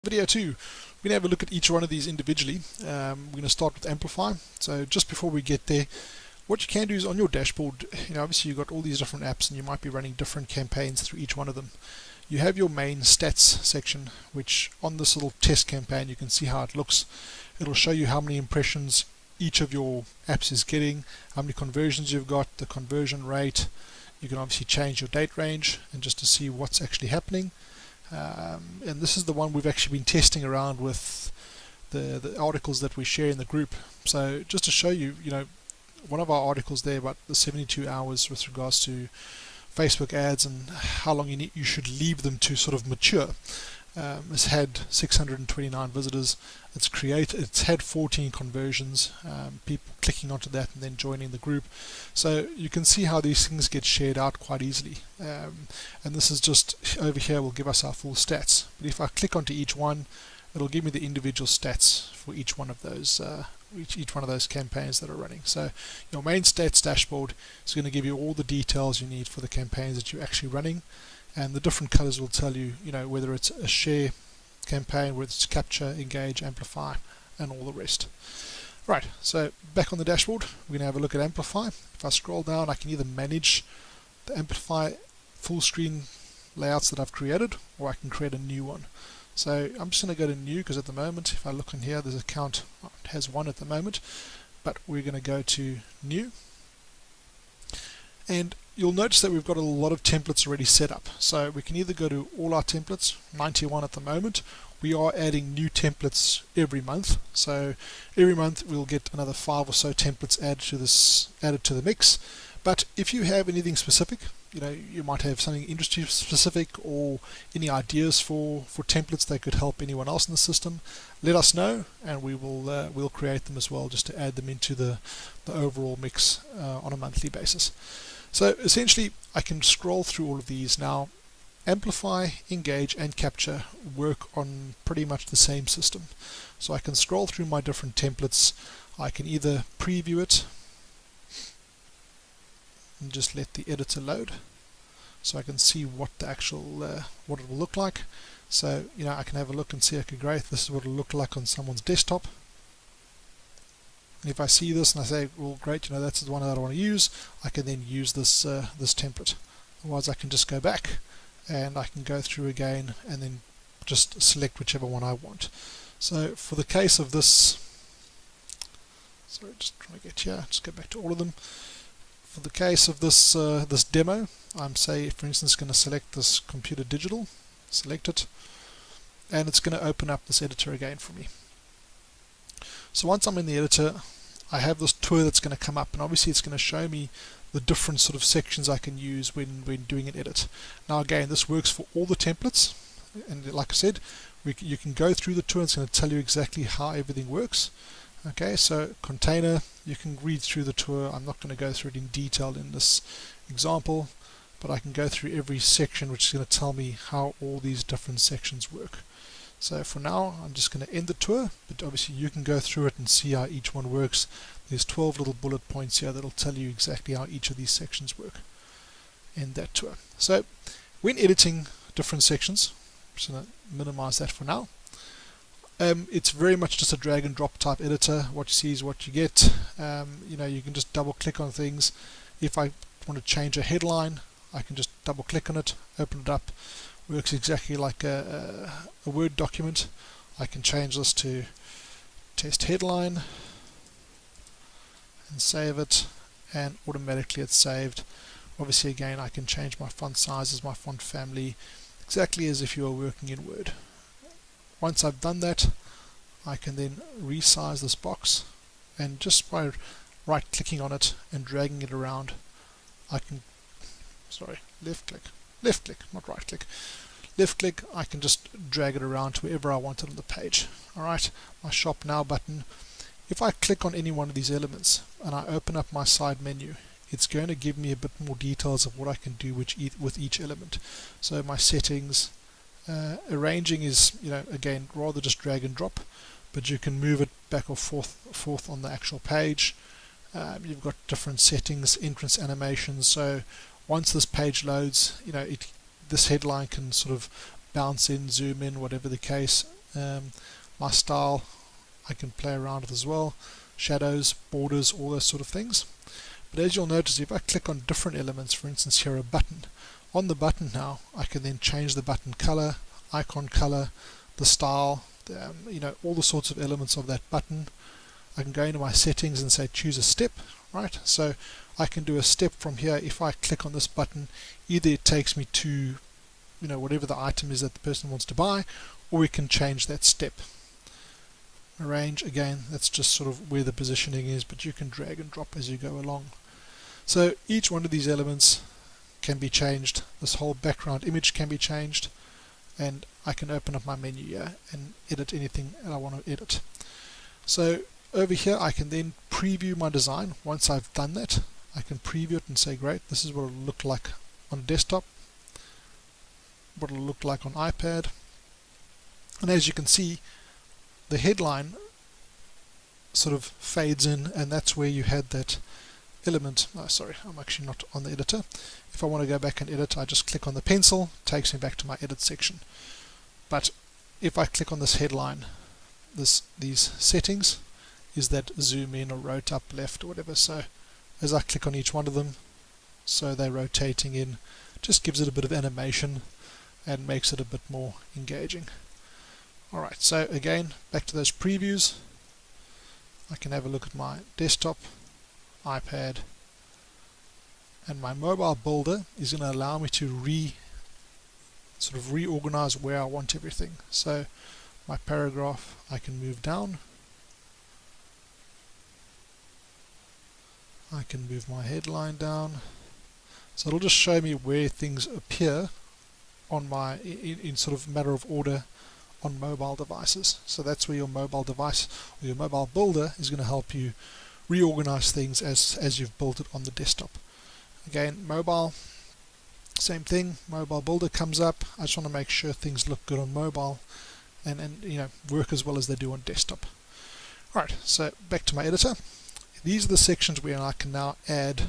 Video 2, we're going to have a look at each one of these individually. We're going to start with Amplify. So just before we get there, what you can do is on your dashboard, obviously you've got all these different apps and you might be running different campaigns through each one of them. You have your main stats section, which on this little test campaign you can see how it looks. It'll show you how many impressions each of your apps is getting, how many conversions you've got, the conversion rate. You can obviously change your date range and just to see what's actually happening. And this is the one we've actually been testing around with the articles that we share in the group. So just to show you, one of our articles there about the 72 hours with regards to Facebook ads and how long you should leave them to sort of mature. It's had 629 visitors. It's had 14 conversions, people clicking onto that and then joining the group. So you can see how these things get shared out quite easily. And this is just over here will give us our full stats. But if I click onto each one, it'll give me the individual stats for each one of those each one of those campaigns that are running. So your main stats dashboard is going to give you all the details you need for the campaigns that you're actually running. And the different colors will tell you, whether it's a share campaign, whether it's capture, engage, amplify, and all the rest. Right, so back on the dashboard, we're going to have a look at Amplify. If I scroll down, I can either manage the Amplify full screen layouts that I've created, or I can create a new one. So I'm just going to go to new, because at the moment, if I look in here, there's a count, it has one at the moment, but we're going to go to new. And you'll notice that we've got a lot of templates already set up. So we can either go to all our templates, 91 at the moment. We are adding new templates every month. So every month we'll get another 5 or so templates added to the mix. But if you have anything specific, you might have something industry specific or any ideas for templates that could help anyone else in the system, let us know and we'll create them as well, just to add them into the overall mix on a monthly basis. So essentially I can scroll through all of these. Now Amplify, Engage and Capture work on pretty much the same system. So I can scroll through my different templates. I can either preview it and just let the editor load so I can see what the actual what it will look like. So I can have a look and see, okay, great, this is what it'll look like on someone's desktop. And if I see this and I say, well, great, that's the one that I want to use, I can then use this this template. Otherwise I can just go back and I can go through again and then just select whichever one I want. So for the case of this, sorry, just trying to get here, just go back to all of them. For the case of this this demo, I'm for instance going to select this computer digital, select it, and it's going to open up this editor again for me. So once I'm in the editor, I have this tour that's going to come up, and obviously it's going to show me the different sort of sections I can use when doing an edit. Now again, this works for all the templates, and like I said, you can go through the tour and it's going to tell you exactly how everything works. Okay, so container, you can read through the tour. I'm not going to go through it in detail in this example, but I can go through every section, which is going to tell me how all these different sections work. So for now, I'm just going to end the tour, but obviously you can go through it and see how each one works. There's 12 little bullet points here that'll tell you exactly how each of these sections work in that tour. So when editing different sections, I'm just going to minimize that for now. It's very much just a drag and drop type editor. What you see is what you get. You can just double click on things. If I want to change a headline, I can just double click on it, open it up. Works exactly like a Word document. I can change this to test headline and save it, and automatically it's saved. Obviously again I can change my font sizes, my font family, exactly as if you were working in Word. Once I've done that, I can then resize this box, and just by right clicking on it and dragging it around, I can, left click, not right click. Left click, I can just drag it around to wherever I want it on the page. Alright, my shop now button. If I click on any one of these elements and I open up my side menu, it's going to give me a bit more details of what I can do with each element. So my settings, arranging is, again, rather just drag and drop, but you can move it back or forth on the actual page. You've got different settings, entrance animations, so once this page loads, this headline can sort of bounce in, zoom in, whatever the case. My style, I can play around with as well, shadows, borders, all those sort of things. But as you'll notice, if I click on different elements, for instance here a button, on the button now I can then change the button color, icon color, the style, all the sorts of elements of that button. I can go into my settings and say choose a step, right? So I can do a step from here. If I click on this button, either it takes me to whatever the item is that the person wants to buy, or we can change that step. Arrange, again, that's just sort of where the positioning is, but you can drag and drop as you go along. So each one of these elements can be changed. This whole background image can be changed, and I can open up my menu here and edit anything that I want to edit. So over here I can then preview my design. Once I've done that, I can preview it and say, great, this is what it'll look like on a desktop, what it'll look like on iPad. And as you can see, the headline sort of fades in, and that's where you had that element. Oh, sorry, I'm actually not on the editor. If I want to go back and edit, I just click on the pencil, takes me back to my edit section. But if I click on this headline, these settings is that zoom in or rotate up, left, or whatever. So as I click on each one of them, so they're rotating in, just gives it a bit of animation and makes it a bit more engaging. Alright, so again, back to those previews. I can have a look at my desktop, iPad, and my mobile builder is going to allow me to reorganize where I want everything. So my paragraph I can move down. I can move my headline down. So it'll just show me where things appear on my in sort of matter of order on mobile devices. So that's where your mobile device or your mobile builder is going to help you reorganize things as you've built it on the desktop. Again, mobile, same thing. Mobile builder comes up. I just want to make sure things look good on mobile and work as well as they do on desktop. Alright, so back to my editor. These are the sections where I can now add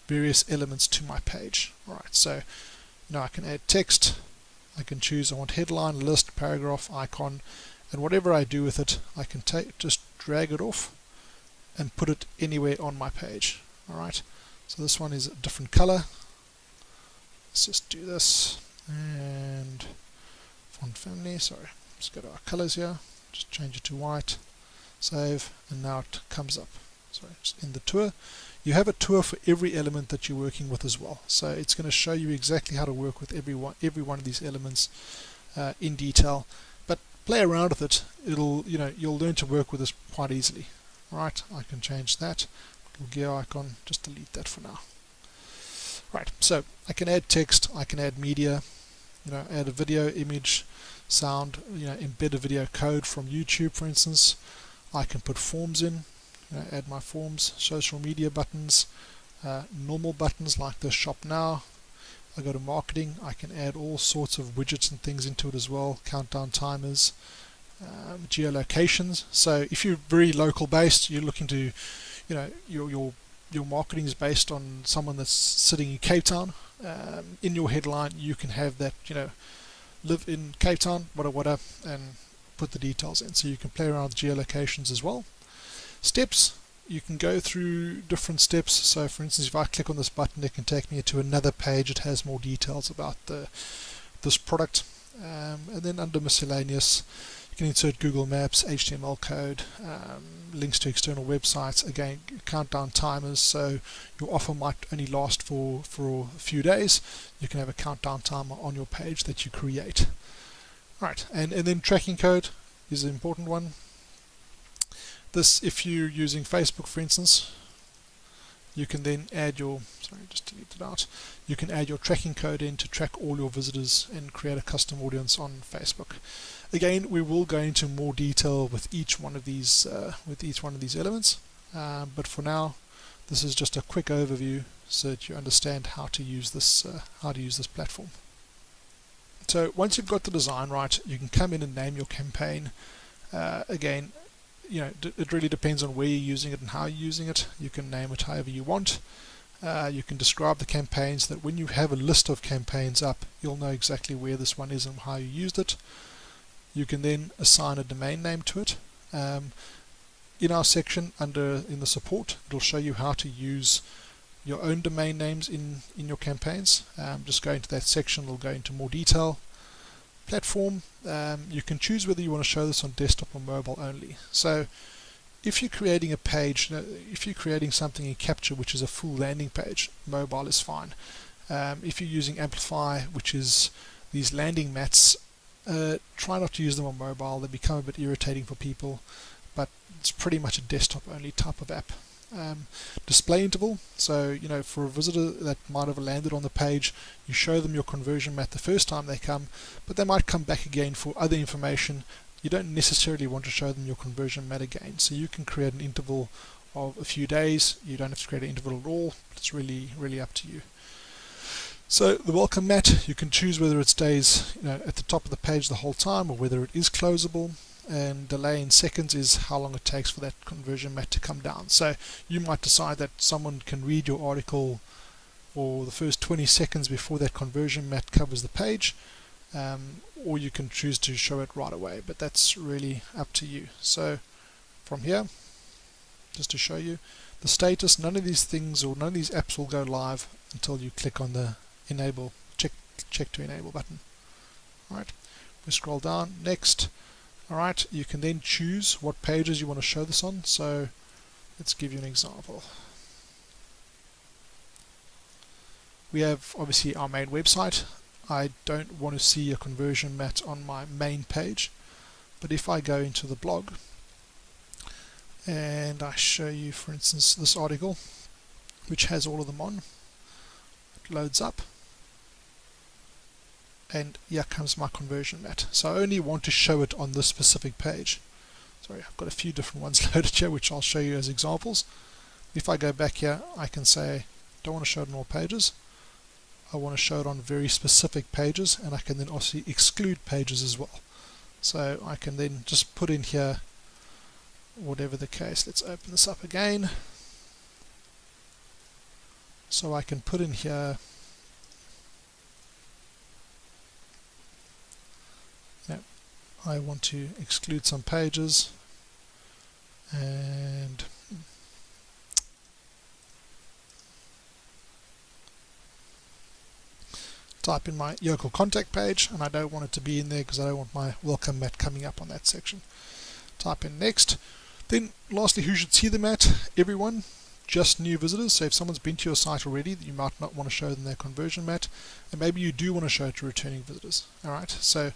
various elements to my page. Alright, so now I can add text. I can choose, I want headline, list, paragraph, icon, and whatever I do with it, I can just drag it off and put it anywhere on my page. Alright, so this one is a different color. Let's just do this, and font family, sorry, let's go to our colors here, just change it to white, save, and now it comes up. Sorry, just in the tour. You have a tour for every element that you're working with as well, so it's going to show you exactly how to work with every one of these elements in detail. But play around with it. You'll learn to work with this quite easily. Right, I can change that little gear icon. Just delete that for now. Right, so I can add text, I can add media, add a video, image, sound, embed a video code from YouTube, for instance. I can put forms in. Add my forms, social media buttons, normal buttons like the shop now. I go to marketing, I can add all sorts of widgets and things into it as well, countdown timers, geolocations. So if you're very local based, you're looking to, your marketing is based on someone that's sitting in Cape Town. In your headline, you can have that, live in Cape Town, whatever, and put the details in. So you can play around with geolocations as well. Steps, you can go through different steps. So for instance, if I click on this button, it can take me to another page that has more details about this product. And then under miscellaneous, you can insert Google Maps, HTML code, links to external websites, again countdown timers, so your offer might only last for a few days. You can have a countdown timer on your page that you create. Right, and then tracking code is an important one. This, if you're using Facebook, for instance, you can then add your, sorry, just delete it out. You can add your tracking code in to track all your visitors and create a custom audience on Facebook. Again, we will go into more detail with each one of these elements, but for now, this is just a quick overview so that you understand how to use this platform. So once you've got the design right, you can come in and name your campaign. Again, it really depends on where you're using it and how you're using it. You can name it however you want. You can describe the campaign so that when you have a list of campaigns up, you'll know exactly where this one is and how you used it. You can then assign a domain name to it. In our section in the support, it'll show you how to use your own domain names in your campaigns. Just go into that section, it'll go into more detail. Platform, you can choose whether you want to show this on desktop or mobile only. So if you're creating a page, if you're creating something in Capture which is a full landing page, mobile is fine. If you're using Amplify, which is these landing mats, try not to use them on mobile. They become a bit irritating for people, but it's pretty much a desktop only type of app. Display interval, so for a visitor that might have landed on the page, you show them your conversion mat the first time they come, but they might come back again for other information. You don't necessarily want to show them your conversion mat again, so you can create an interval of a few days. You don't have to create an interval at all. It's really up to you. So the welcome mat, you can choose whether it stays at the top of the page the whole time or whether it is closable. And delay in seconds is how long it takes for that conversion mat to come down. So you might decide that someone can read your article for the first 20 seconds before that conversion mat covers the page, or you can choose to show it right away, but that's really up to you. So from here, just to show you the status, none of these things or none of these apps will go live until you click on the enable check to enable button. Alright, we scroll down, next. Alright, you can then choose what pages you want to show this on. So let's give you an example. We have obviously our main website. I don't want to see a conversion mat on my main page, but if I go into the blog and I show you, for instance, this article which has all of them on, it loads up. And here comes my conversion mat. So I only want to show it on this specific page. Sorry, I've got a few different ones loaded here which I'll show you as examples. If I go back here, I can say, don't want to show it on all pages. I want to show it on very specific pages, and I can then also exclude pages as well. So I can then just put in here, whatever the case, let's open this up again. So I can put in here I want to exclude some pages, and type in my Yocal contact page, and I don't want it to be in there because I don't want my welcome mat coming up on that section. Type in next. Then lastly, who should see the mat? Everyone, just new visitors. So if someone's been to your site already, you might not want to show them their conversion mat, and maybe you do want to show it to returning visitors. Alright, so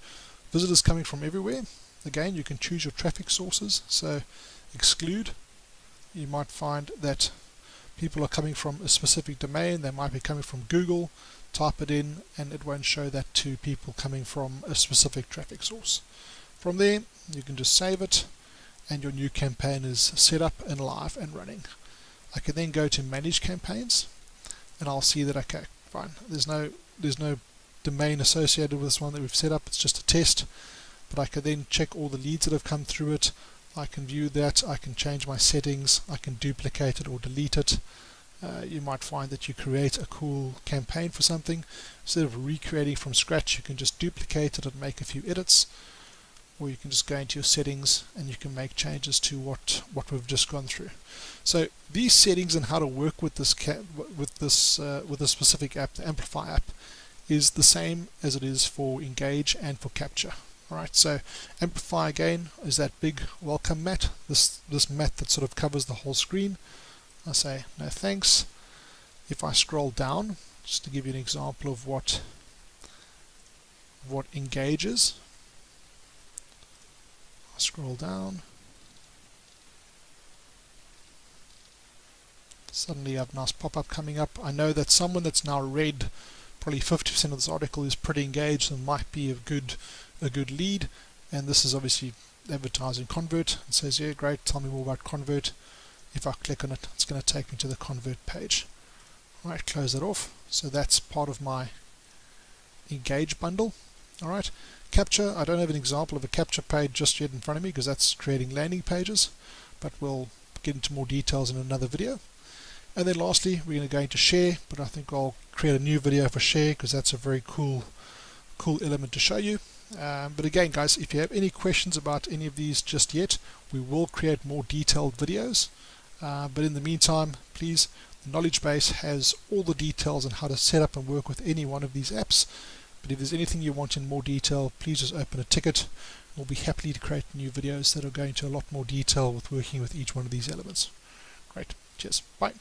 visitors coming from everywhere. Again, you can choose your traffic sources. So exclude. You might find that people are coming from a specific domain. They might be coming from Google. Type it in and it won't show that to people coming from a specific traffic source. From there, you can just save it and your new campaign is set up and live and running. I can then go to manage campaigns and I'll see that, okay, fine, there's no domain associated with this one that we've set up, it's just a test, but I can then check all the leads that have come through it. I can view that, I can change my settings, I can duplicate it or delete it. You might find that you create a cool campaign for something, instead of recreating from scratch, you can just duplicate it and make a few edits, or you can just go into your settings and you can make changes to what we've just gone through. So these settings and how to work with this specific app, the Amplify app, is the same as it is for Engage and for Capture. Alright, so Amplify again is that big welcome mat, this mat that sort of covers the whole screen. I say no thanks. If I scroll down, just to give you an example of what Engage is, I scroll down. Suddenly you have a nice pop-up coming up. I know that someone that's now read probably 50% of this article is pretty engaged and might be a good lead, and this is obviously advertising Convert. It says, yeah, great, tell me more about Convert. If I click on it, it's going to take me to the Convert page. Alright, close that off. So that's part of my Engage bundle. Alright, Capture, I don't have an example of a Capture page just yet in front of me because that's creating landing pages, but we'll get into more details in another video. And then lastly, we're going to go into Share, but I think I'll create a new video for Share because that's a very cool element to show you. But again, guys, if you have any questions about any of these just yet, we will create more detailed videos. But in the meantime, please, the knowledge base has all the details on how to set up and work with any one of these apps. But if there's anything you want in more detail, please just open a ticket. We'll be happy to create new videos that are going into a lot more detail with working with each one of these elements. Great. Cheers. Bye.